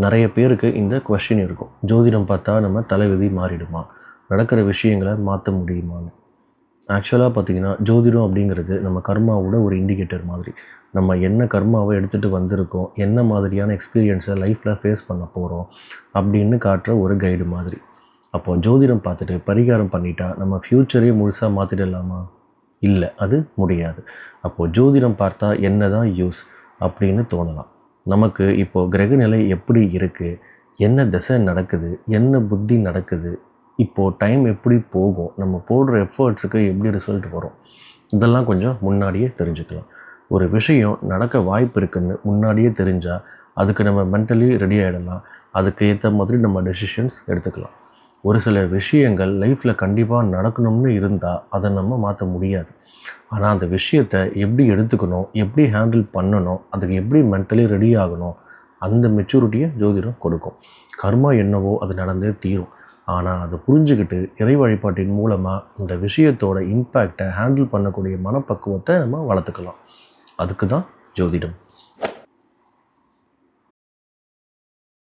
நிறைய பேருக்கு இந்த கொஸ்டின் இருக்கும். ஜோதிடம் பார்த்தா நம்ம தலைவிதி மாறிடுமா? நடக்கிற விஷயங்களை மாற்ற முடியுமான்னு. ஆக்சுவலாக பார்த்திங்கன்னா ஜோதிடம் அப்படிங்கிறது நம்ம கர்மாவோட ஒரு இண்டிகேட்டர் மாதிரி. நம்ம என்ன கர்மாவை எடுத்துகிட்டு வந்திருக்கோம், என்ன மாதிரியான எக்ஸ்பீரியன்ஸை லைஃப்பில் ஃபேஸ் பண்ண போகிறோம் அப்படின்னு காட்டுற ஒரு கைடு மாதிரி. அப்போது ஜோதிடம் பார்த்துட்டு பரிகாரம் பண்ணிட்டா நம்ம ஃப்யூச்சரே முழுசாக மாற்றிடலாமா? இல்லை, அது முடியாது. அப்போது ஜோதிடம் பார்த்தா என்ன தான் யூஸ் அப்படின்னு தோணலாம். நமக்கு இப்போது கிரகநிலை எப்படி இருக்குது, என்ன திசை நடக்குது, என்ன புத்தி நடக்குது, இப்போது டைம் எப்படி போகும், நம்ம போடுற எஃபர்ட்ஸுக்கு எப்படி ரிசல்ட் வரும், இதெல்லாம் கொஞ்சம் முன்னாடியே தெரிஞ்சுக்கலாம். ஒரு விஷயம் நடக்க வாய்ப்பு இருக்குதுன்னு முன்னாடியே தெரிஞ்சால் அதுக்கு நம்ம மென்டலி ரெடி ஆகிடலாம். அதுக்கு ஏற்ற மாதிரி நம்ம டெசிஷன்ஸ் எடுத்துக்கலாம். ஒரு சில விஷயங்கள் லைஃப்பில் கண்டிப்பாக நடக்கணும்னு இருந்தால் அதை நம்ம மாற்ற முடியாது. ஆனால் அந்த விஷயத்தை எப்படி எடுத்துக்கணும், எப்படி ஹேண்டில் பண்ணணும், அதுக்கு எப்படி மென்டலி ரெடி ஆகணும், அந்த மெச்சூரிட்டியை ஜோதிடம் கொடுக்கும். கர்மா என்னவோ அது நடந்தே தீரும். ஆனால் அதை புரிஞ்சுக்கிட்டு இறை வழிபாட்டின் மூலமாக இந்த விஷயத்தோட இம்பேக்டை ஹேண்டில் பண்ணக்கூடிய மனப்பக்குவத்தை நம்ம வளர்த்துக்கலாம். அதுக்கு தான் ஜோதிடம்.